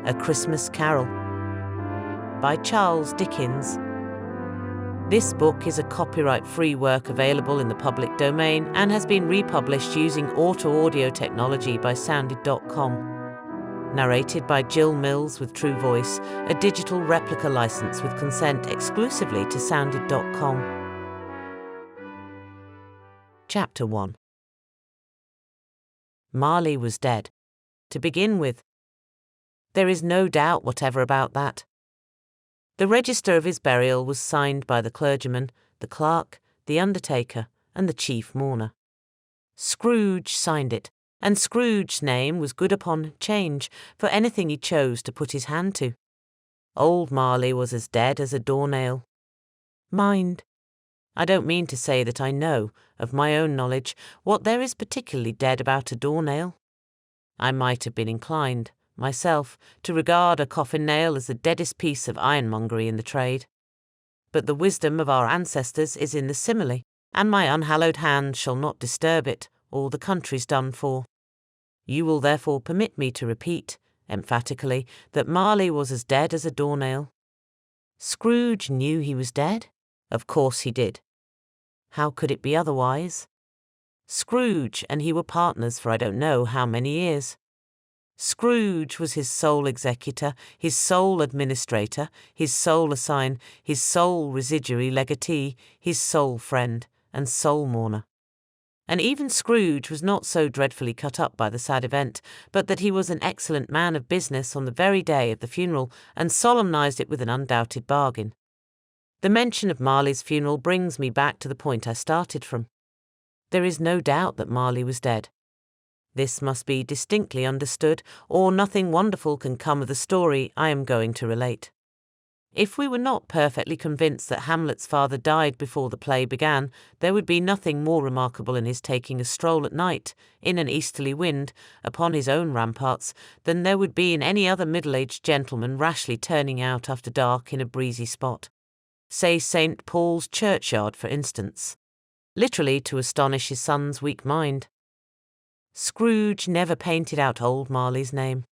A Christmas Carol by Charles Dickens. This book is a copyright-free work available in the public domain and has been republished using auto-audio technology by sounded.com. Narrated by Gill with TrueVoice, a digital replica license with consent exclusively to sounded.com. Chapter 1. Marley was dead. To begin with, there is no doubt whatever about that. The register of his burial was signed by the clergyman, the clerk, the undertaker, and the chief mourner. Scrooge signed it, and Scrooge's name was good upon change for anything he chose to put his hand to. Old Marley was as dead as a doornail. Mind, I don't mean to say that I know, of my own knowledge, what there is particularly dead about a doornail. I might have been inclined, myself, to regard a coffin-nail as the deadest piece of ironmongery in the trade. But the wisdom of our ancestors is in the simile, and my unhallowed hand shall not disturb it, or the country's done for. You will therefore permit me to repeat, emphatically, that Marley was as dead as a doornail. Scrooge knew he was dead? Of course he did. How could it be otherwise? Scrooge and he were partners for I don't know how many years. Scrooge was his sole executor, his sole administrator, his sole assign, his sole residuary legatee, his sole friend, and sole mourner. And even Scrooge was not so dreadfully cut up by the sad event, but that he was an excellent man of business on the very day of the funeral, and solemnized it with an undoubted bargain. The mention of Marley's funeral brings me back to the point I started from. There is no doubt that Marley was dead. This must be distinctly understood, or nothing wonderful can come of the story I am going to relate. If we were not perfectly convinced that Hamlet's father died before the play began, there would be nothing more remarkable in his taking a stroll at night, in an easterly wind, upon his own ramparts, than there would be in any other middle-aged gentleman rashly turning out after dark in a breezy spot. Say St. Paul's churchyard, for instance, literally to astonish his son's weak mind. Scrooge never painted out old Marley's name.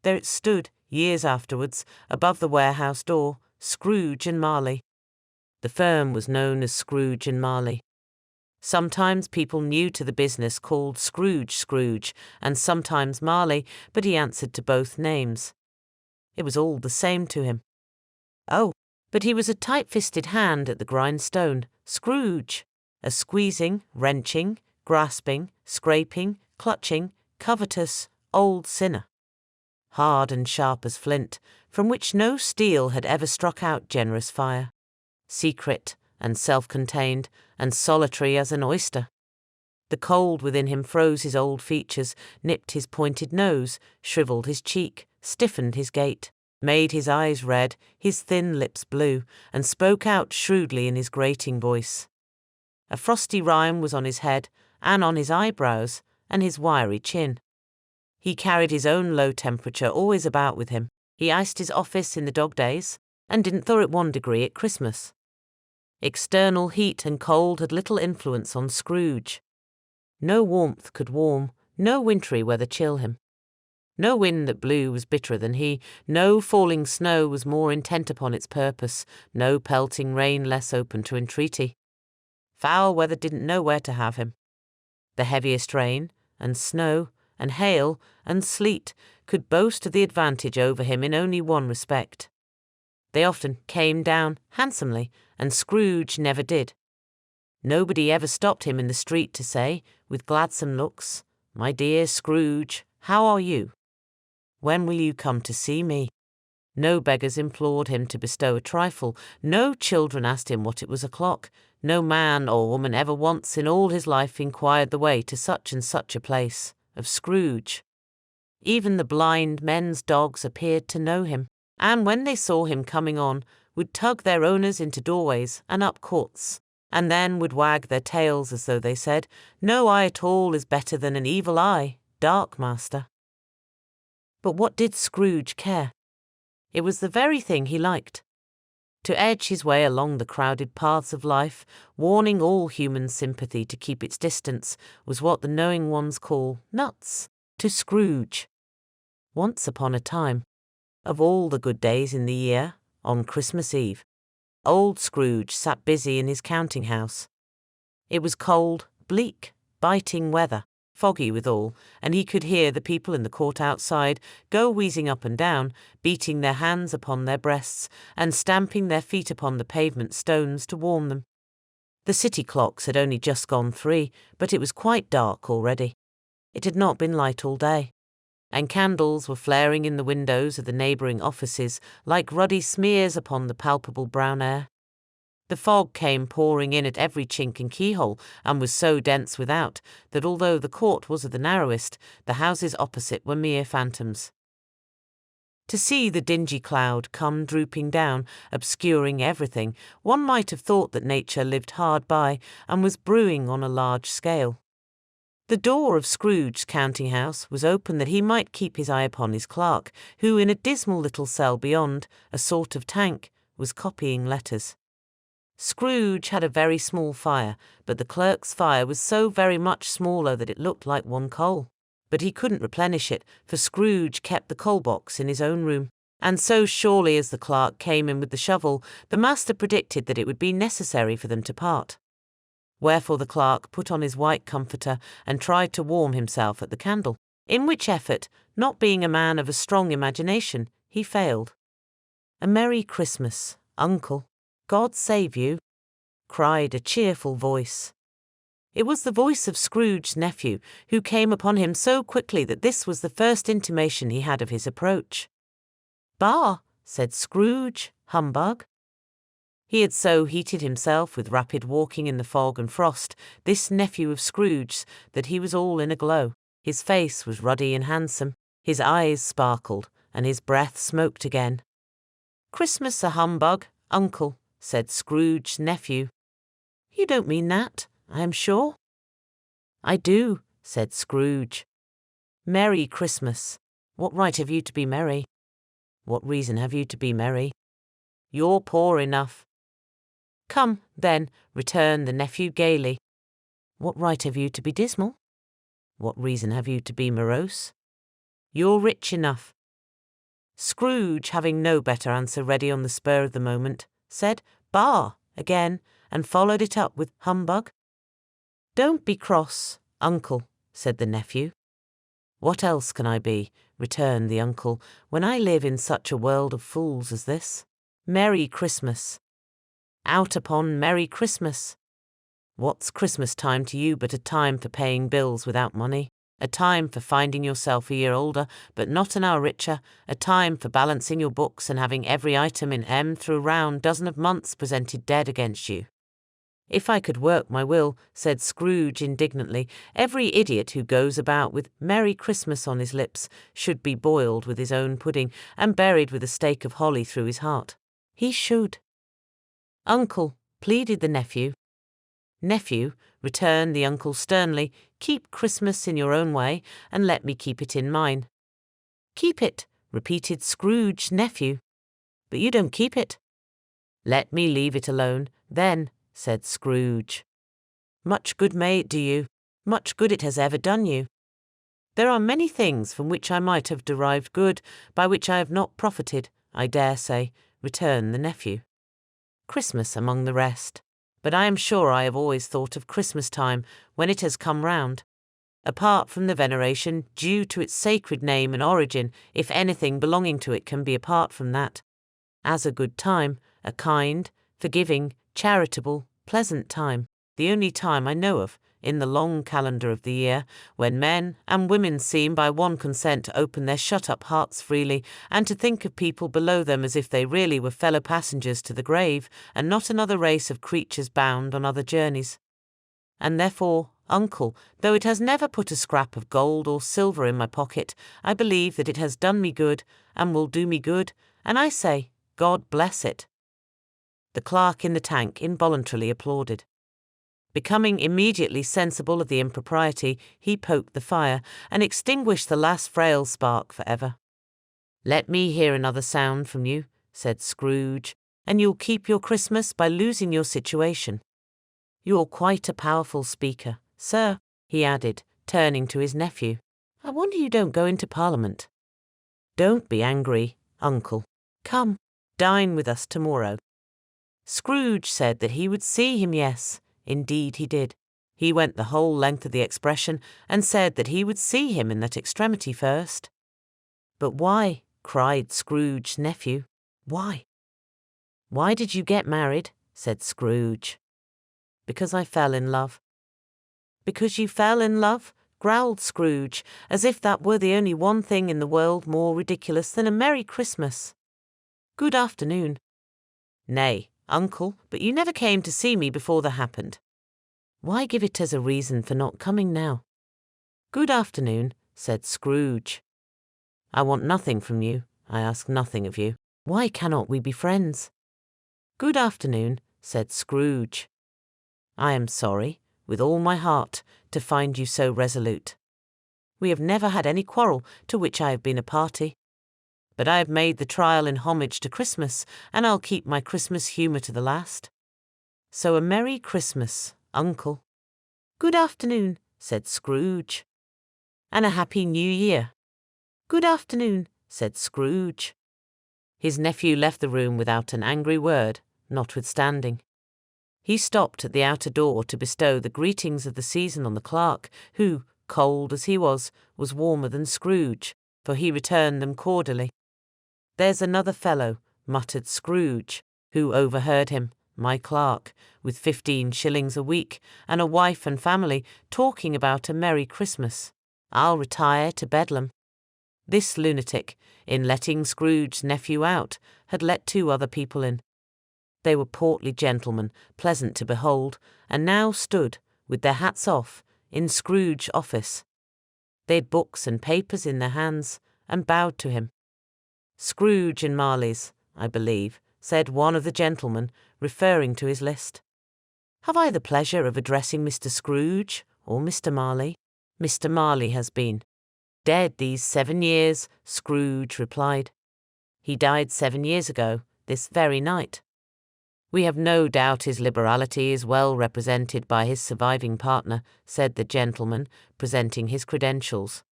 There it stood, years afterwards, above the warehouse door, Scrooge and Marley. The firm was known as Scrooge and Marley. Sometimes people new to the business called Scrooge, and sometimes Marley, but he answered to both names. It was all the same to him. Oh, but he was a tight-fisted hand at the grindstone, Scrooge, a squeezing, wrenching, grasping, scraping, clutching, covetous, old sinner. Hard and sharp as flint, from which no steel had ever struck out generous fire. Secret and self-contained and solitary as an oyster. The cold within him froze his old features, nipped his pointed nose, shriveled his cheek, stiffened his gait, made his eyes red, his thin lips blue, and spoke out shrewdly in his grating voice. A frosty rime was on his head, and on his eyebrows, and his wiry chin. He carried his own low temperature always about with him. He iced his office in the dog days, and didn't thaw it 1 degree at Christmas. External heat and cold had little influence on Scrooge. No warmth could warm, no wintry weather chill him. No wind that blew was bitterer than he, no falling snow was more intent upon its purpose, no pelting rain less open to entreaty. Foul weather didn't know where to have him. The heaviest rain, and snow, and hail, and sleet could boast of the advantage over him in only one respect. They often came down handsomely, and Scrooge never did. Nobody ever stopped him in the street to say, with gladsome looks, "My dear Scrooge, how are you? When will you come to see me?" No beggars implored him to bestow a trifle, no children asked him what it was o'clock, no man or woman ever once in all his life inquired the way to such and such a place, of Scrooge. Even the blind men's dogs appeared to know him, and when they saw him coming on, would tug their owners into doorways and up courts, and then would wag their tails as though they said, "No eye at all is better than an evil eye, dark master." But what did Scrooge care? It was the very thing he liked. To edge his way along the crowded paths of life, warning all human sympathy to keep its distance, was what the knowing ones call nuts to Scrooge. Once upon a time, Of all the good days in the year, on Christmas Eve, old Scrooge sat busy in his counting-house. It was cold, bleak, biting weather, foggy withal, and he could hear the people in the court outside go wheezing up and down, beating their hands upon their breasts, and stamping their feet upon the pavement stones to warm them. The city clocks had only just gone 3, but it was quite dark already. It had not been light all day, and candles were flaring in the windows of the neighbouring offices like ruddy smears upon the palpable brown air. The fog came pouring in at every chink and keyhole, and was so dense without that although the court was of the narrowest, the houses opposite were mere phantoms. To see the dingy cloud come drooping down, obscuring everything, one might have thought that nature lived hard by and was brewing on a large scale. The door of Scrooge's counting-house was open that he might keep his eye upon his clerk, who in a dismal little cell beyond, a sort of tank, was copying letters. Scrooge had a very small fire, but the clerk's fire was so very much smaller that it looked like one coal. But he couldn't replenish it, for Scrooge kept the coal-box in his own room, and so surely as the clerk came in with the shovel, the master predicted that it would be necessary for them to part. Wherefore the clerk put on his white comforter and tried to warm himself at the candle, in which effort, not being a man of a strong imagination, he failed. "A Merry Christmas, Uncle. God save you," cried a cheerful voice. It was the voice of Scrooge's nephew, who came upon him so quickly that this was the first intimation he had of his approach. "Bah," said Scrooge, "humbug." He had so heated himself with rapid walking in the fog and frost, this nephew of Scrooge's, that he was all in a glow. His face was ruddy and handsome, his eyes sparkled, and his breath smoked again. "Christmas a humbug, Uncle," said Scrooge's nephew. "You don't mean that, I am sure." "I do," said Scrooge. "Merry Christmas. What right have you to be merry? What reason have you to be merry? You're poor enough." "Come, then," returned the nephew gaily. "What right have you to be dismal? What reason have you to be morose? You're rich enough." Scrooge, having no better answer ready on the spur of the moment, said "Bah" again, and followed it up with "humbug." "Don't be cross, Uncle," said the nephew. "What else can I be," returned the uncle, "when I live in such a world of fools as this? Merry Christmas. Out upon Merry Christmas. What's Christmas time to you but a time for paying bills without money, a time for finding yourself a year older but not an hour richer, a time for balancing your books and having every item in M through a round dozen of months presented dead against you? If I could work my will," said Scrooge indignantly, "every idiot who goes about with Merry Christmas on his lips should be boiled with his own pudding and buried with a stake of holly through his heart. He should." "Uncle," pleaded the nephew. "Nephew," returned the uncle sternly, "keep Christmas in your own way, and let me keep it in mine." "Keep it," repeated Scrooge's nephew. "But you don't keep it." "Let me leave it alone, then," said Scrooge. "Much good may it do you, much good it has ever done you." "There are many things from which I might have derived good, by which I have not profited, I dare say," returned the nephew. "Christmas among the rest. But I am sure I have always thought of Christmas time when it has come round. Apart from the veneration due to its sacred name and origin, if anything belonging to it can be apart from that, as a good time, a kind, forgiving, charitable, pleasant time, the only time I know of, in the long calendar of the year, when men and women seem by one consent to open their shut-up hearts freely, and to think of people below them as if they really were fellow passengers to the grave, and not another race of creatures bound on other journeys. And therefore, Uncle, though it has never put a scrap of gold or silver in my pocket, I believe that it has done me good, and will do me good, and I say, God bless it." The clerk in the tank involuntarily applauded. Becoming immediately sensible of the impropriety, he poked the fire, and extinguished the last frail spark for ever. "Let me hear another sound from you," said Scrooge, "and you'll keep your Christmas by losing your situation. You're quite a powerful speaker, sir," he added, turning to his nephew. "I wonder you don't go into Parliament." "Don't be angry, Uncle, come, dine with us tomorrow. Scrooge said that he would see him, yes, indeed he did. He went the whole length of the expression and said that he would see him in that extremity first. But why? Cried Scrooge's nephew. Why? Why did you get married? Said Scrooge. Because I fell in love. Because you fell in love? Growled Scrooge, as if that were the only one thing in the world more ridiculous than a Merry Christmas. Good afternoon. Nay, Uncle, but you never came to see me before that happened. Why give it as a reason for not coming now? Good afternoon, said Scrooge. I want nothing from you. I ask nothing of you. Why cannot we be friends? Good afternoon, said Scrooge. I am sorry, with all my heart, to find you so resolute. We have never had any quarrel to which I have been a party. But I have made the trial in homage to Christmas, and I'll keep my Christmas humour to the last. So a Merry Christmas, Uncle. Good afternoon, said Scrooge. And a Happy New Year. Good afternoon, said Scrooge. His nephew left the room without an angry word, notwithstanding. He stopped at the outer door to bestow the greetings of the season on the clerk, who, cold as he was warmer than Scrooge, for he returned them cordially. There's another fellow, muttered Scrooge, who overheard him, my clerk, with 15 shillings a week, and a wife and family, talking about a Merry Christmas. I'll retire to Bedlam. This lunatic, in letting Scrooge's nephew out, had let 2 other people in. They were portly gentlemen, pleasant to behold, and now stood, with their hats off, in Scrooge's office. They had books and papers in their hands, and bowed to him. Scrooge and Marley's, I believe, said one of the gentlemen, referring to his list. Have I the pleasure of addressing Mr. Scrooge, or Mr. Marley? Mr. Marley has been dead these 7 years, Scrooge replied. He died 7 years ago, this very night. We have no doubt his liberality is well represented by his surviving partner, said the gentleman, presenting his credentials.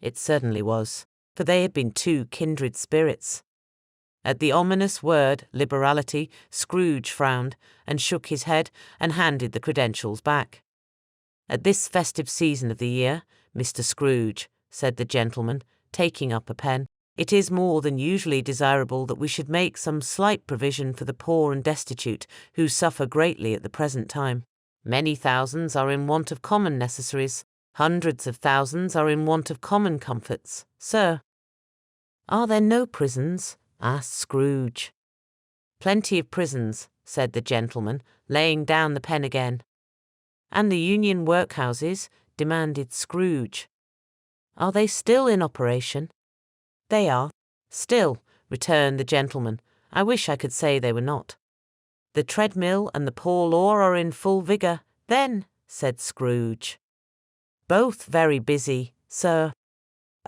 It certainly was, for they had been 2 kindred spirits. At the ominous word, liberality, Scrooge frowned, and shook his head, and handed the credentials back. At this festive season of the year, Mr. Scrooge, said the gentleman, taking up a pen, it is more than usually desirable that we should make some slight provision for the poor and destitute, who suffer greatly at the present time. Many thousands are in want of common necessaries. Hundreds of thousands are in want of common comforts, sir. Are there no prisons? Asked Scrooge. Plenty of prisons, said the gentleman, laying down the pen again. And the union workhouses? Demanded Scrooge. Are they still in operation? They are. Still, returned the gentleman. I wish I could say they were not. The treadmill and the poor law are in full vigour, then, said Scrooge. Both very busy, sir.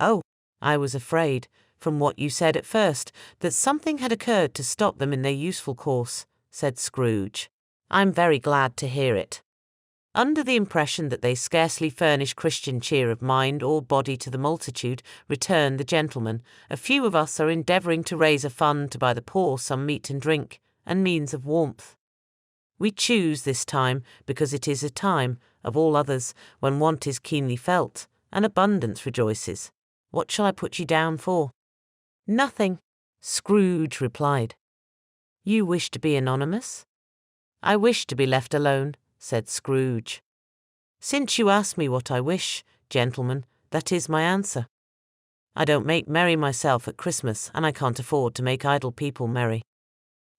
Oh, I was afraid, from what you said at first, that something had occurred to stop them in their useful course, said Scrooge. I'm very glad to hear it. Under the impression that they scarcely furnish Christian cheer of mind or body to the multitude, returned the gentleman, a few of us are endeavouring to raise a fund to buy the poor some meat and drink, and means of warmth. We choose this time because it is a time, of all others, when want is keenly felt, and abundance rejoices. What shall I put you down for? Nothing, Scrooge replied. You wish to be anonymous? I wish to be left alone, said Scrooge. Since you ask me what I wish, gentlemen, that is my answer. I don't make merry myself at Christmas, and I can't afford to make idle people merry.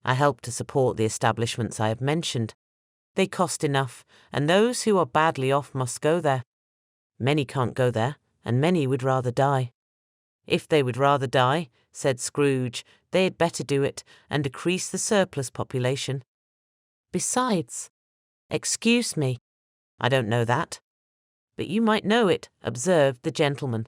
I help to support the establishments I have mentioned. They cost enough, and those who are badly off must go there. Many can't go there, and many would rather die. If they would rather die, said Scrooge, they had better do it, and decrease the surplus population. Besides, excuse me, I don't know that. But you might know it, observed the gentleman.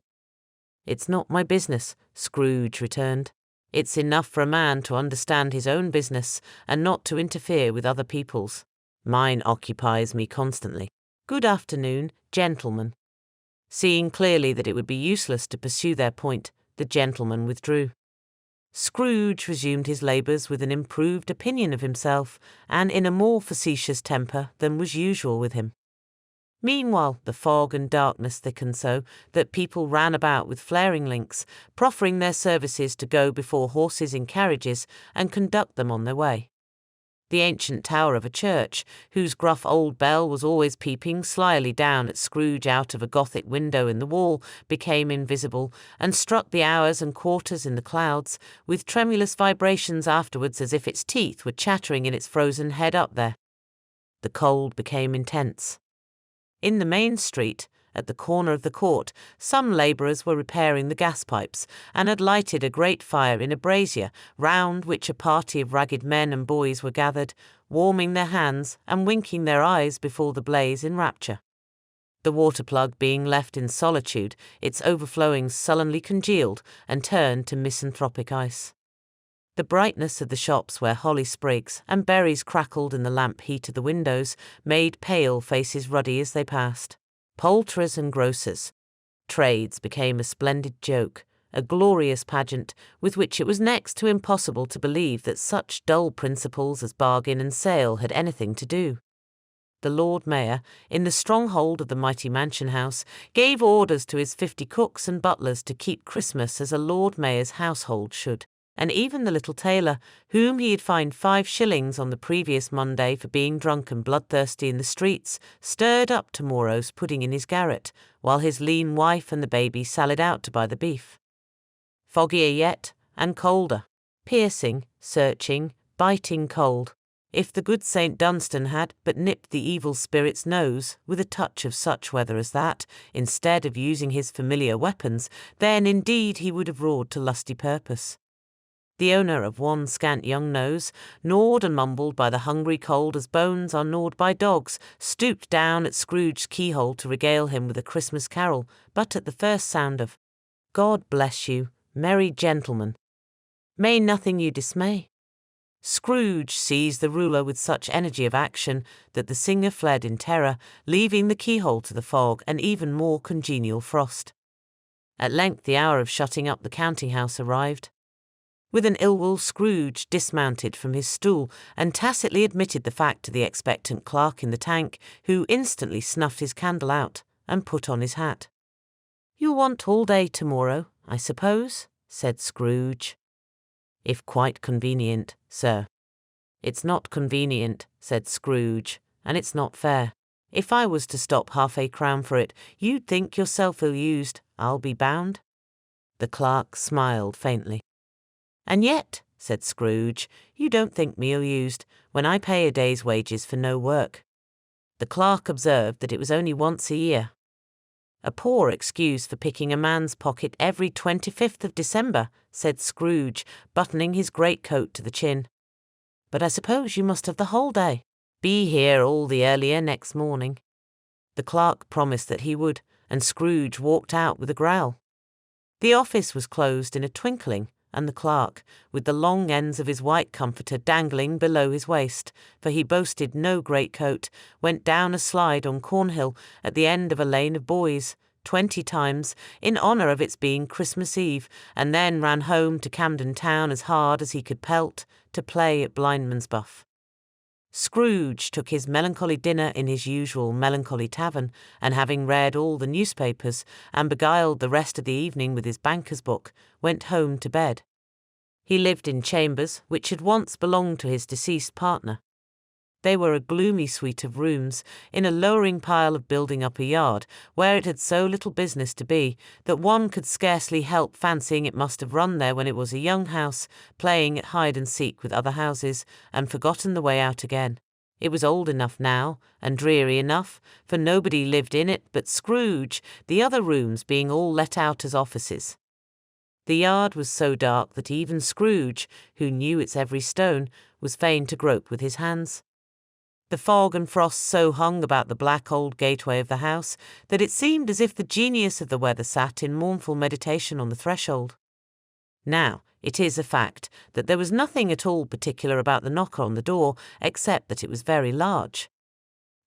It's not my business, Scrooge returned. It's enough for a man to understand his own business, and not to interfere with other people's. Mine occupies me constantly. Good afternoon, gentlemen. Seeing clearly that it would be useless to pursue their point, the gentleman withdrew. Scrooge resumed his labours with an improved opinion of himself, and in a more facetious temper than was usual with him. Meanwhile, the fog and darkness thickened so that people ran about with flaring links, proffering their services to go before horses in carriages and conduct them on their way. The ancient tower of a church, whose gruff old bell was always peeping slyly down at Scrooge out of a Gothic window in the wall, became invisible, and struck the hours and quarters in the clouds, with tremulous vibrations afterwards as if its teeth were chattering in its frozen head up there. The cold became intense. In the main street, at the corner of the court, some labourers were repairing the gas pipes, and had lighted a great fire in a brazier, round which a party of ragged men and boys were gathered, warming their hands and winking their eyes before the blaze in rapture. The water plug being left in solitude, its overflowings sullenly congealed and turned to misanthropic ice. The brightness of the shops where holly sprigs and berries crackled in the lamp heat of the windows made pale faces ruddy as they passed. Poulterers and grocers. Trades became a splendid joke, a glorious pageant with which it was next to impossible to believe that such dull principles as bargain and sale had anything to do. The Lord Mayor, in the stronghold of the mighty mansion house, gave orders to his 50 cooks and butlers to keep Christmas as a Lord Mayor's household should. And even the little tailor, whom he had fined 5 shillings on the previous Monday for being drunk and bloodthirsty in the streets, stirred up tomorrow's pudding in his garret, while his lean wife and the baby sallied out to buy the beef. Foggier yet, and colder. Piercing, searching, biting cold. If the good St. Dunstan had but nipped the evil spirit's nose with a touch of such weather as that, instead of using his familiar weapons, then indeed he would have roared to lusty purpose. The owner of one scant young nose, gnawed and mumbled by the hungry cold as bones are gnawed by dogs, stooped down at Scrooge's keyhole to regale him with a Christmas carol, but at the first sound of "God bless you, merry gentlemen, may nothing you dismay," Scrooge seized the ruler with such energy of action that the singer fled in terror, leaving the keyhole to the fog and even more congenial frost. At length the hour of shutting up the counting-house arrived. With an ill-will, Scrooge dismounted from his stool and tacitly admitted the fact to the expectant clerk in the tank, who instantly snuffed his candle out and put on his hat. "You'll want all day tomorrow, I suppose?" said Scrooge. "If quite convenient, sir." "It's not convenient," said Scrooge, "and it's not fair. If I was to stop half-a-crown for it, you'd think yourself ill-used, I'll be bound." The clerk smiled faintly. "And yet," said Scrooge, "you don't think me ill-used, when I pay a day's wages for no work." The clerk observed that it was only once a year. "A poor excuse for picking a man's pocket every 25th of December," said Scrooge, buttoning his greatcoat to the chin. "But I suppose you must have the whole day. Be here all the earlier next morning." The clerk promised that he would, and Scrooge walked out with a growl. The office was closed in a twinkling, and the clerk, with the long ends of his white comforter dangling below his waist, for he boasted no greatcoat, went down a slide on Cornhill at the end of a lane of boys, 20 times, in honour of its being Christmas Eve, and then ran home to Camden Town as hard as he could pelt, to play at blindman's buff. Scrooge took his melancholy dinner in his usual melancholy tavern, and having read all the newspapers, and beguiled the rest of the evening with his banker's book, went home to bed. He lived in chambers which had once belonged to his deceased partner. They were a gloomy suite of rooms, in a lowering pile of building up a yard, where it had so little business to be, that one could scarcely help fancying it must have run there when it was a young house, playing at hide-and-seek with other houses, and forgotten the way out again. It was old enough now, and dreary enough, for nobody lived in it but Scrooge, the other rooms being all let out as offices. The yard was so dark that even Scrooge, who knew its every stone, was fain to grope with his hands. The fog and frost so hung about the black old gateway of the house that it seemed as if the genius of the weather sat in mournful meditation on the threshold. Now, it is a fact that there was nothing at all particular about the knocker on the door, except that it was very large.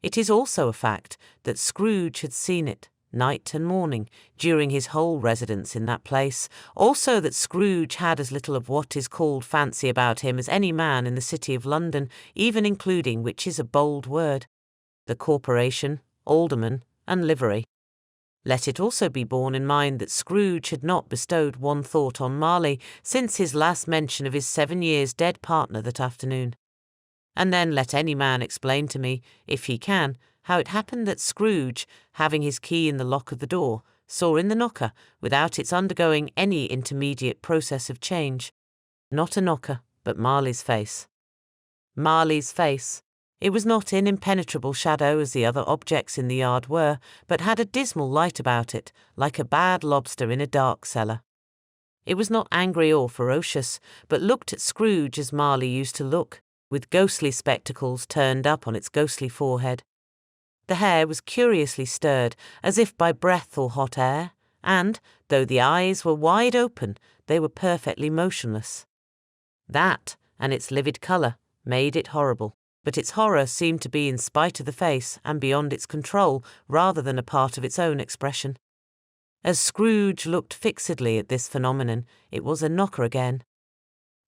It is also a fact that Scrooge had seen it, night and morning, during his whole residence in that place, also that Scrooge had as little of what is called fancy about him as any man in the city of London, even including, which is a bold word, the corporation, alderman, and livery. Let it also be borne in mind that Scrooge had not bestowed one thought on Marley since his last mention of his 7 years dead partner that afternoon. And then let any man explain to me, if he can, how it happened that Scrooge, having his key in the lock of the door, saw in the knocker, without its undergoing any intermediate process of change, not a knocker, but Marley's face. Marley's face. It was not in impenetrable shadow as the other objects in the yard were, but had a dismal light about it, like a bad lobster in a dark cellar. It was not angry or ferocious, but looked at Scrooge as Marley used to look, with ghostly spectacles turned up on its ghostly forehead. The hair was curiously stirred, as if by breath or hot air, and, though the eyes were wide open, they were perfectly motionless. That, and its livid colour, made it horrible, but its horror seemed to be in spite of the face and beyond its control rather than a part of its own expression. As Scrooge looked fixedly at this phenomenon, it was a knocker again.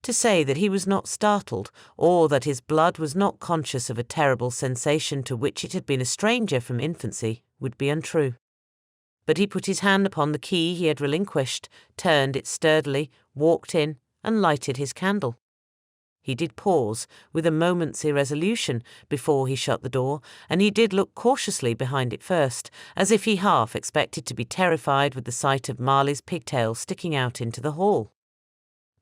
To say that he was not startled, or that his blood was not conscious of a terrible sensation to which it had been a stranger from infancy, would be untrue. But he put his hand upon the key he had relinquished, turned it sturdily, walked in, and lighted his candle. He did pause, with a moment's irresolution, before he shut the door, and he did look cautiously behind it first, as if he half expected to be terrified with the sight of Marley's pigtail sticking out into the hall.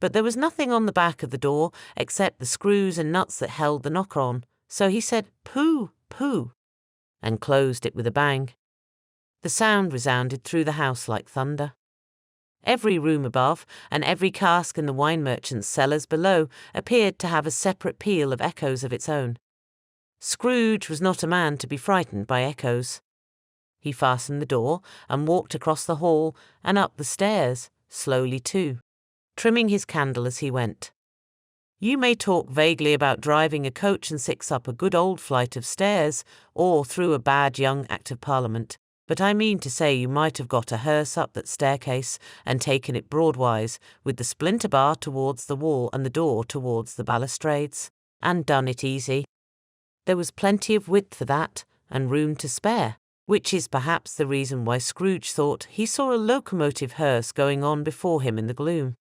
But there was nothing on the back of the door except the screws and nuts that held the knocker on, so he said, "Pooh, pooh," and closed it with a bang. The sound resounded through the house like thunder. Every room above, and every cask in the wine merchant's cellars below, appeared to have a separate peal of echoes of its own. Scrooge was not a man to be frightened by echoes. He fastened the door, and walked across the hall, and up the stairs, slowly too, trimming his candle as he went. You may talk vaguely about driving a coach and six up a good old flight of stairs, or through a bad young Act of Parliament, but I mean to say you might have got a hearse up that staircase and taken it broadwise, with the splinter bar towards the wall and the door towards the balustrades, and done it easy. There was plenty of width for that, and room to spare, which is perhaps the reason why Scrooge thought he saw a locomotive hearse going on before him in the gloom.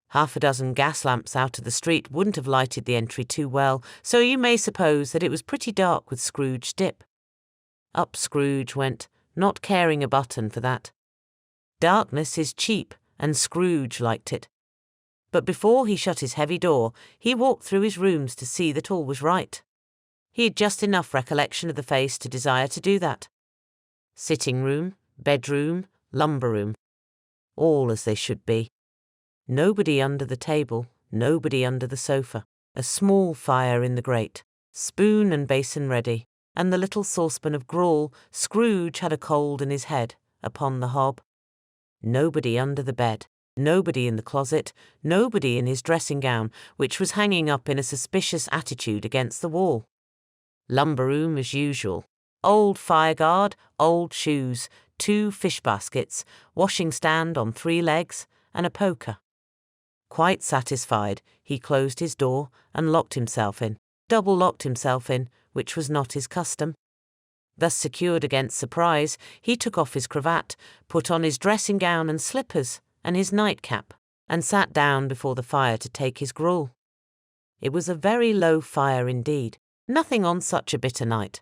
Half a dozen gas lamps out of the street wouldn't have lighted the entry too well, so you may suppose that it was pretty dark with Scrooge's dip. Up Scrooge went, not caring a button for that. Darkness is cheap, and Scrooge liked it. But before he shut his heavy door, he walked through his rooms to see that all was right. He had just enough recollection of the face to desire to do that. Sitting room, bedroom, lumber room, all as they should be. Nobody under the table, nobody under the sofa, a small fire in the grate, spoon and basin ready, and the little saucepan of gruel Scrooge had a cold in his head, upon the hob. Nobody under the bed, nobody in the closet, nobody in his dressing gown, which was hanging up in a suspicious attitude against the wall. Lumber room as usual. Old fireguard, old shoes, 2 fish baskets, washing stand on 3 legs, and a poker. Quite satisfied, he closed his door and locked himself in, double-locked himself in, which was not his custom. Thus secured against surprise, he took off his cravat, put on his dressing gown and slippers, and his nightcap, and sat down before the fire to take his gruel. It was a very low fire indeed, nothing on such a bitter night.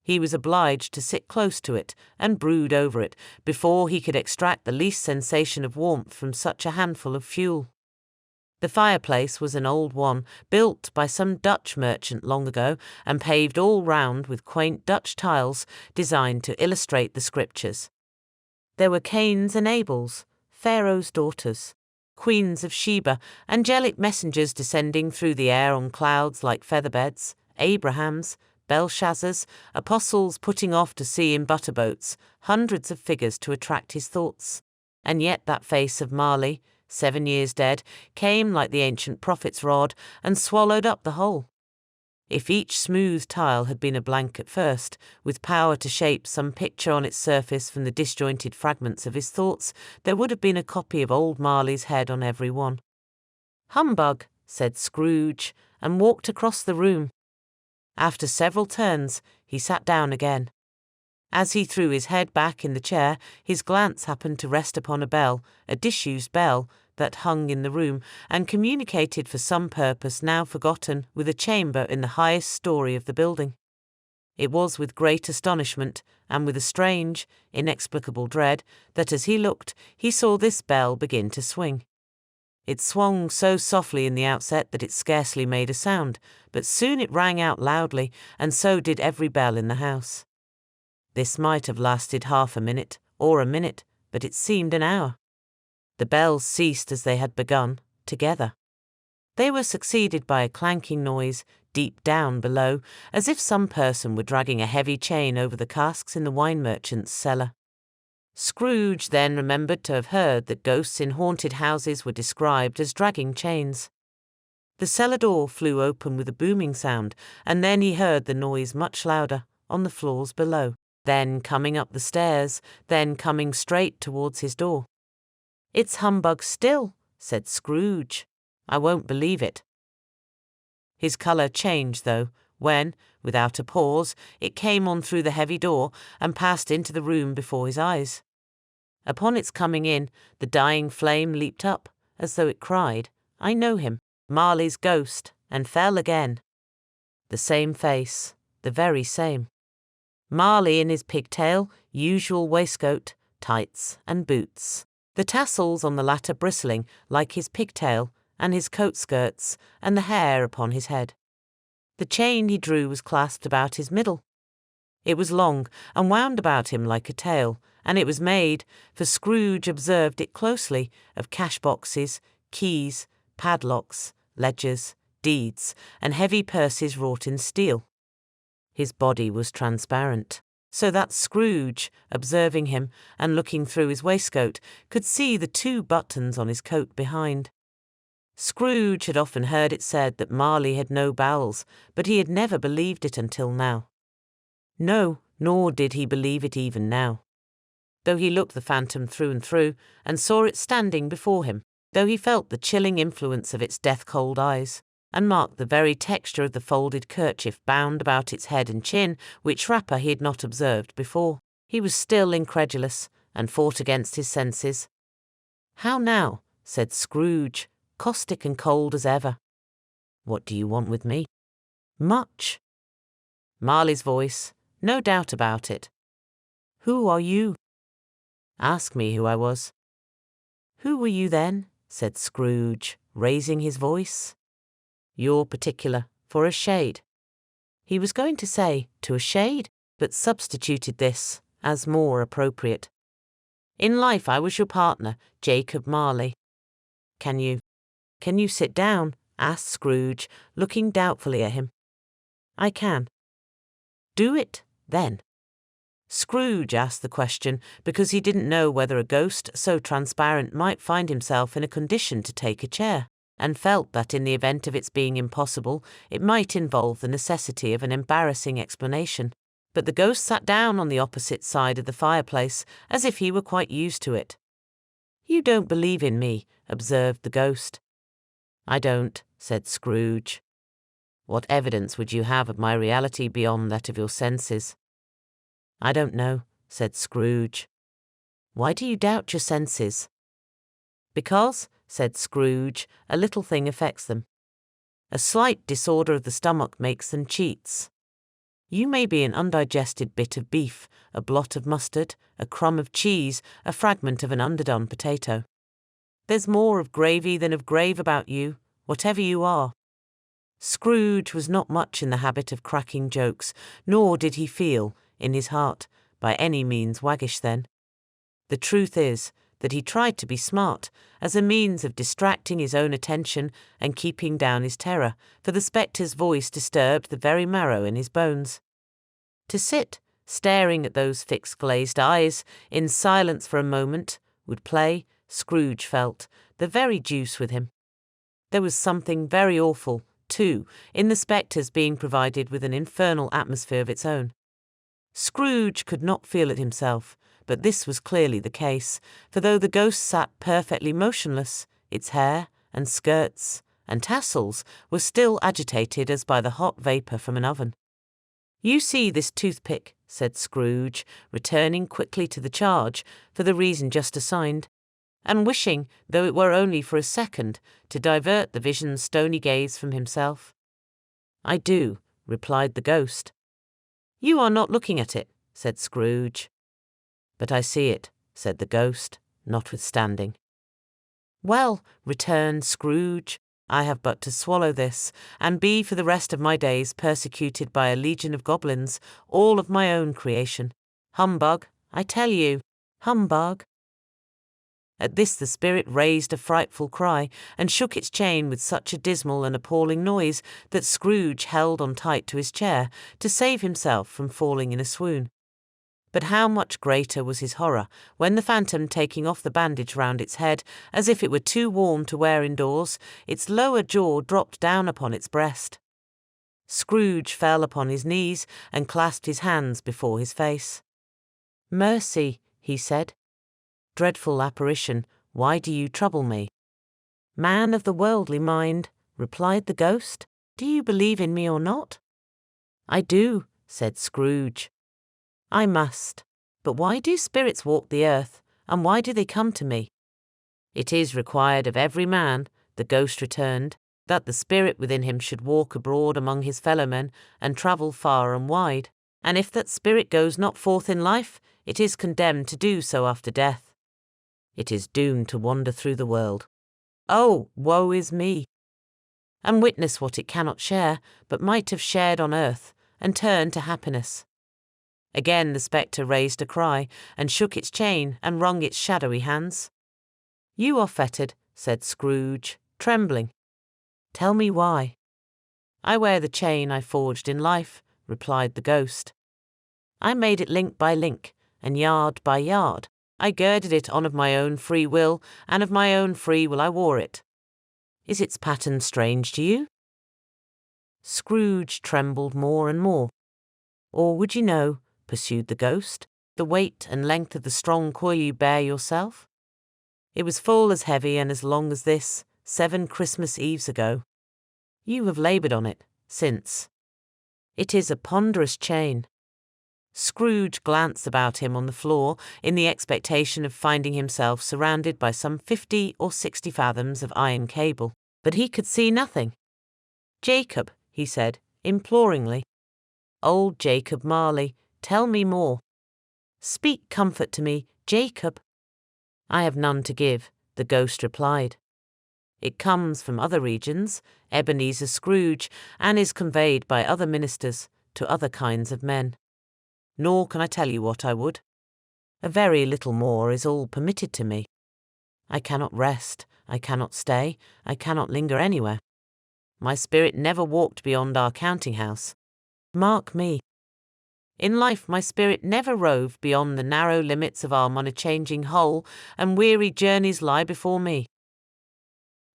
He was obliged to sit close to it and brood over it before he could extract the least sensation of warmth from such a handful of fuel. The fireplace was an old one, built by some Dutch merchant long ago, and paved all round with quaint Dutch tiles designed to illustrate the scriptures. There were Cains and Abels, Pharaoh's daughters, queens of Sheba, angelic messengers descending through the air on clouds like featherbeds, Abrahams, Belshazzars, apostles putting off to sea in butterboats, hundreds of figures to attract his thoughts. And yet that face of Marley, 7 years dead, came like the ancient prophet's rod and swallowed up the whole. If each smooth tile had been a blank at first, with power to shape some picture on its surface from the disjointed fragments of his thoughts, there would have been a copy of old Marley's head on every one. "Humbug," said Scrooge, and walked across the room. After several turns, he sat down again. As he threw his head back in the chair, his glance happened to rest upon a bell, a disused bell, that hung in the room, and communicated for some purpose now forgotten with a chamber in the highest story of the building. It was with great astonishment, and with a strange, inexplicable dread, that as he looked, he saw this bell begin to swing. It swung so softly in the outset that it scarcely made a sound, but soon it rang out loudly, and so did every bell in the house. This might have lasted half a minute, or a minute, but it seemed an hour. The bells ceased as they had begun, together. They were succeeded by a clanking noise, deep down below, as if some person were dragging a heavy chain over the casks in the wine merchant's cellar. Scrooge then remembered to have heard that ghosts in haunted houses were described as dragging chains. The cellar door flew open with a booming sound, and then he heard the noise much louder, on the floors below, then coming up the stairs, then coming straight towards his door. "It's humbug still," said Scrooge. "I won't believe it." His colour changed, though, when, without a pause, it came on through the heavy door and passed into the room before his eyes. Upon its coming in, the dying flame leaped up, as though it cried, "I know him, Marley's ghost," and fell again. The same face, the very same. Marley in his pigtail, usual waistcoat, tights, and boots. The tassels on the latter bristling like his pigtail, and his coat skirts, and the hair upon his head. The chain he drew was clasped about his middle. It was long, and wound about him like a tail, and it was made, for Scrooge observed it closely, of cash-boxes, keys, padlocks, ledgers, deeds, and heavy purses wrought in steel. His body was transparent, so that Scrooge, observing him and looking through his waistcoat, could see the 2 buttons on his coat behind. Scrooge had often heard it said that Marley had no bowels, but he had never believed it until now. No, nor did he believe it even now. Though he looked the phantom through and through, and saw it standing before him, though he felt the chilling influence of its death-cold eyes, and marked the very texture of the folded kerchief bound about its head and chin, which wrapper he had not observed before, he was still incredulous, and fought against his senses. "How now?" said Scrooge, caustic and cold as ever. "What do you want with me?" "Much." Marley's voice, no doubt about it. "Who are you?" "Ask me who I was." "Who were you then?" said Scrooge, raising his voice. "You're particular, for a shade." He was going to say, "to a shade," but substituted this, as more appropriate. "In life I was your partner, Jacob Marley." Can you sit down?" asked Scrooge, looking doubtfully at him. "I can." "Do it, then." Scrooge asked the question because he didn't know whether a ghost so transparent might find himself in a condition to take a chair, and felt that in the event of its being impossible, it might involve the necessity of an embarrassing explanation. But the ghost sat down on the opposite side of the fireplace, as if he were quite used to it. "You don't believe in me," observed the ghost. "I don't," said Scrooge. "What evidence would you have of my reality beyond that of your senses?" "I don't know," said Scrooge. "Why do you doubt your senses?" "Because," said Scrooge, "a little thing affects them. A slight disorder of the stomach makes them cheats. You may be an undigested bit of beef, a blot of mustard, a crumb of cheese, a fragment of an underdone potato. There's more of gravy than of grave about you, whatever you are." Scrooge was not much in the habit of cracking jokes, nor did he feel, in his heart, by any means waggish then. The truth is that he tried to be smart, as a means of distracting his own attention and keeping down his terror, for the spectre's voice disturbed the very marrow in his bones. To sit, staring at those fixed glazed eyes, in silence for a moment, would play, Scrooge felt, the very deuce with him. There was something very awful, too, in the spectre's being provided with an infernal atmosphere of its own. Scrooge could not feel it himself, but this was clearly the case, for though the ghost sat perfectly motionless, its hair and skirts and tassels were still agitated as by the hot vapour from an oven. "You see this toothpick," said Scrooge, returning quickly to the charge for the reason just assigned, and wishing, though it were only for a second, to divert the vision's stony gaze from himself. "I do," replied the ghost. "You are not looking at it," said Scrooge. "But I see it," said the ghost, notwithstanding. "Well," returned Scrooge, "I have but to swallow this, and be for the rest of my days persecuted by a legion of goblins, all of my own creation. Humbug, I tell you, humbug." At this the spirit raised a frightful cry, and shook its chain with such a dismal and appalling noise that Scrooge held on tight to his chair to save himself from falling in a swoon. But how much greater was his horror when the phantom, taking off the bandage round its head, as if it were too warm to wear indoors, its lower jaw dropped down upon its breast. Scrooge fell upon his knees and clasped his hands before his face. "Mercy," he said. "Dreadful apparition, why do you trouble me?" "Man of the worldly mind," replied the ghost, "do you believe in me or not?" "I do," said Scrooge. "I must. But why do spirits walk the earth, and why do they come to me?" "It is required of every man," the ghost returned, "that the spirit within him should walk abroad among his fellowmen and travel far and wide. And if that spirit goes not forth in life, it is condemned to do so after death. It is doomed to wander through the world. Oh, woe is me! And witness what it cannot share, but might have shared on earth, and turn to happiness." Again the spectre raised a cry, and shook its chain, and wrung its shadowy hands. "You are fettered," said Scrooge, trembling. "Tell me why." "I wear the chain I forged in life," replied the ghost. "I made it link by link, and yard by yard. I girded it on of my own free will, and of my own free will I wore it. Is its pattern strange to you?" Scrooge trembled more and more. "Or would you know," pursued the ghost, "the weight and length of the strong coil you bear yourself? It was full as heavy and as long as this, 7 Christmas Eves ago. You have laboured on it since. It is a ponderous chain." Scrooge glanced about him on the floor in the expectation of finding himself surrounded by some 50 or 60 fathoms of iron cable, but he could see nothing. "Jacob," he said, imploringly. "Old Jacob Marley, tell me more. Speak comfort to me, Jacob." "I have none to give," the ghost replied. "It comes from other regions, Ebenezer Scrooge, and is conveyed by other ministers to other kinds of men. Nor can I tell you what I would. A very little more is all permitted to me. I cannot rest, I cannot stay, I cannot linger anywhere. My spirit never walked beyond our counting-house. Mark me. In life my spirit never roved beyond the narrow limits of our money-changing hole, and weary journeys lie before me."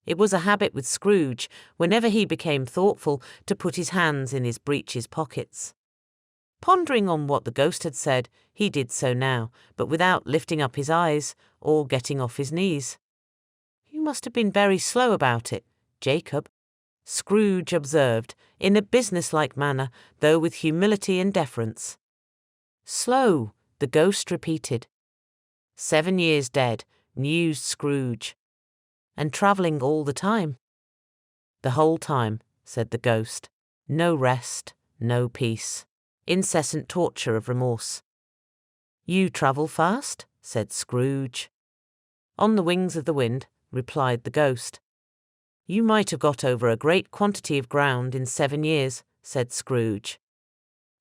It was a habit with Scrooge, whenever he became thoughtful, to put his hands in his breeches pockets. Pondering on what the ghost had said, he did so now, but without lifting up his eyes or getting off his knees. "You must have been very slow about it, Jacob," Scrooge observed, in a business-like manner, though with humility and deference. "Slow," the ghost repeated. 7 years dead, mused Scrooge. "And travelling all the time?" "The whole time," said the ghost. "No rest, no peace. Incessant torture of remorse." "You travel fast?" said Scrooge. "On the wings of the wind," replied the ghost. "You might have got over a great quantity of ground in 7 years," said Scrooge.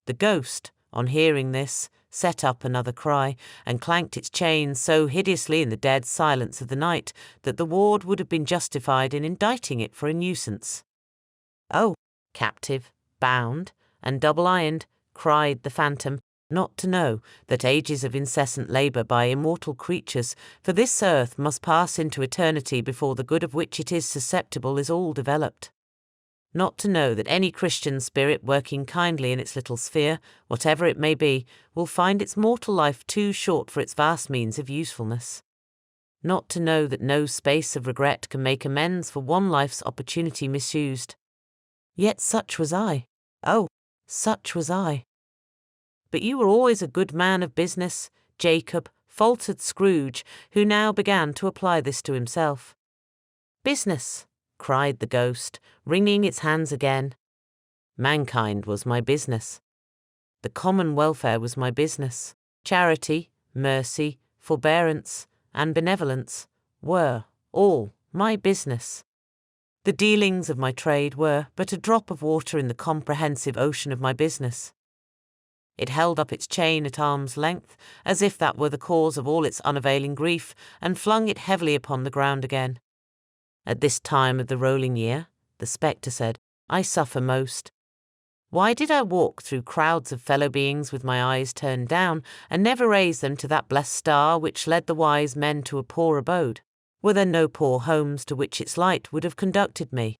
The ghost, on hearing this, set up another cry, and clanked its chains so hideously in the dead silence of the night that the ward would have been justified in indicting it for a nuisance. "Oh, captive, bound, and double-ironed," cried the phantom, "not to know that ages of incessant labour by immortal creatures for this earth must pass into eternity before the good of which it is susceptible is all developed. Not to know that any Christian spirit working kindly in its little sphere, whatever it may be, will find its mortal life too short for its vast means of usefulness. Not to know that no space of regret can make amends for one life's opportunity misused. Yet such was I. Oh, such was I. But you were always a good man of business, Jacob, faltered Scrooge, who now began to apply this to himself. Business, cried the ghost, wringing its hands again. Mankind was my business. The common welfare was my business. Charity, mercy, forbearance, and benevolence were all my business. The dealings of my trade were but a drop of water in the comprehensive ocean of my business. It held up its chain at arm's length, as if that were the cause of all its unavailing grief, and flung it heavily upon the ground again. At this time of the rolling year, the spectre said, I suffer most. Why did I walk through crowds of fellow beings with my eyes turned down, and never raise them to that blessed star which led the wise men to a poor abode? Were there no poor homes to which its light would have conducted me?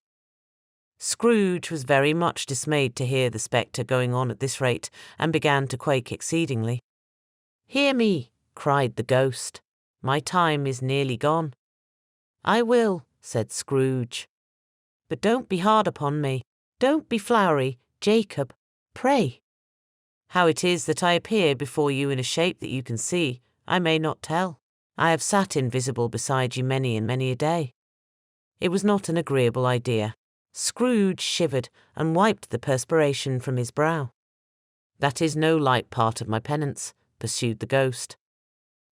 Scrooge was very much dismayed to hear the spectre going on at this rate, and began to quake exceedingly. Hear me, cried the ghost. My time is nearly gone. I will, said Scrooge. But don't be hard upon me. Don't be flowery, Jacob, pray. How it is that I appear before you in a shape that you can see, I may not tell. I have sat invisible beside you many and many a day. It was not an agreeable idea. Scrooge shivered and wiped the perspiration from his brow. That is no light part of my penance, pursued the ghost.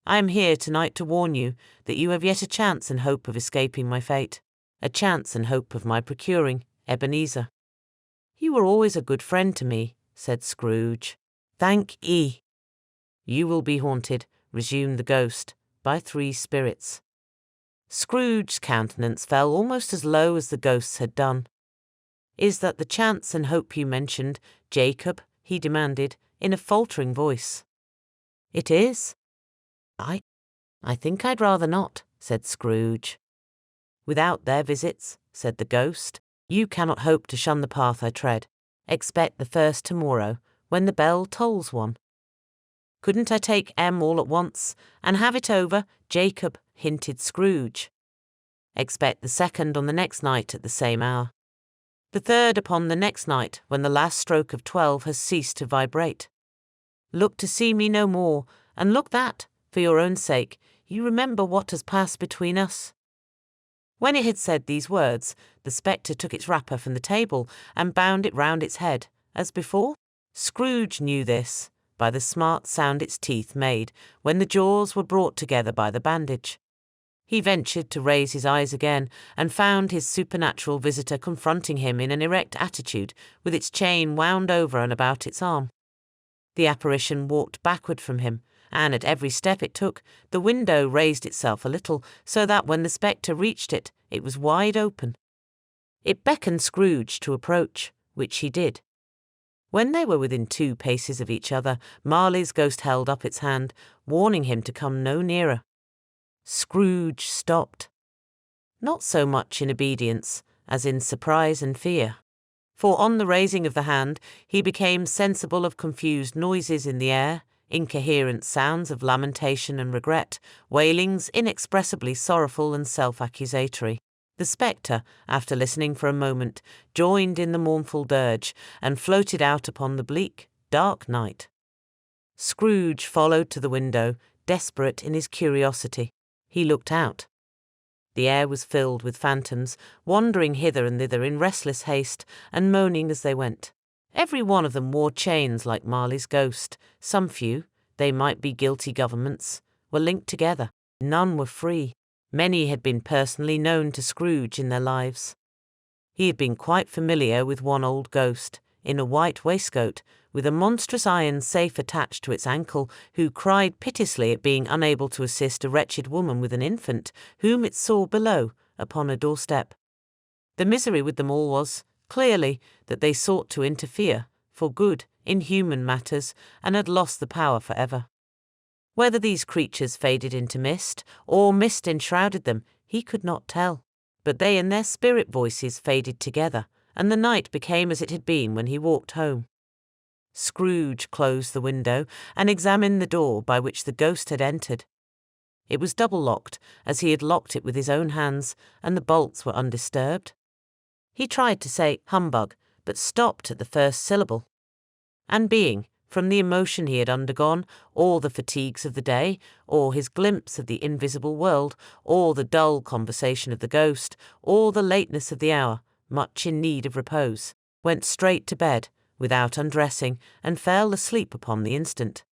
I am here tonight to warn you that you have yet a chance and hope of escaping my fate, a chance and hope of my procuring Ebenezer. You were always a good friend to me, said Scrooge. Thank ye. You will be haunted, resumed the ghost, by 3 spirits. Scrooge's countenance fell almost as low as the ghost's had done. Is that the chance and hope you mentioned, Jacob? He demanded, in a faltering voice. It is. I think I'd rather not, said Scrooge. Without their visits, said the ghost, you cannot hope to shun the path I tread. Expect the first tomorrow, when the bell tolls 1. Couldn't I take M all at once, and have it over, Jacob, hinted Scrooge. Expect the second on the next night at the same hour. The third upon the next night, when the last stroke of 12 has ceased to vibrate. Look to see me no more, and look that, for your own sake, you remember what has passed between us. When it had said these words, the spectre took its wrapper from the table and bound it round its head, as before. Scrooge knew this, by the smart sound its teeth made when the jaws were brought together by the bandage. He ventured to raise his eyes again, and found his supernatural visitor confronting him in an erect attitude, with its chain wound over and about its arm. The apparition walked backward from him, and at every step it took, the window raised itself a little, so that when the spectre reached it, it was wide open. It beckoned Scrooge to approach, which he did. When they were within 2 paces of each other, Marley's ghost held up its hand, warning him to come no nearer. Scrooge stopped. Not so much in obedience as in surprise and fear. For on the raising of the hand, he became sensible of confused noises in the air, incoherent sounds of lamentation and regret, wailings inexpressibly sorrowful and self-accusatory. The spectre, after listening for a moment, joined in the mournful dirge, and floated out upon the bleak, dark night. Scrooge followed to the window, desperate in his curiosity. He looked out. The air was filled with phantoms, wandering hither and thither in restless haste, and moaning as they went. Every one of them wore chains like Marley's ghost. Some few, they might be guilty governments, were linked together. None were free. Many had been personally known to Scrooge in their lives. He had been quite familiar with one old ghost, in a white waistcoat, with a monstrous iron safe attached to its ankle, who cried piteously at being unable to assist a wretched woman with an infant, whom it saw below, upon a doorstep. The misery with them all was, clearly, that they sought to interfere, for good, in human matters, and had lost the power for ever. Whether these creatures faded into mist, or mist enshrouded them, he could not tell. But they and their spirit voices faded together, and the night became as it had been when he walked home. Scrooge closed the window and examined the door by which the ghost had entered. It was double-locked, as he had locked it with his own hands, and the bolts were undisturbed. He tried to say humbug, but stopped at the first syllable. And being, from the emotion he had undergone, or the fatigues of the day, or his glimpse of the invisible world, or the dull conversation of the ghost, or the lateness of the hour, much in need of repose, went straight to bed, without undressing, and fell asleep upon the instant.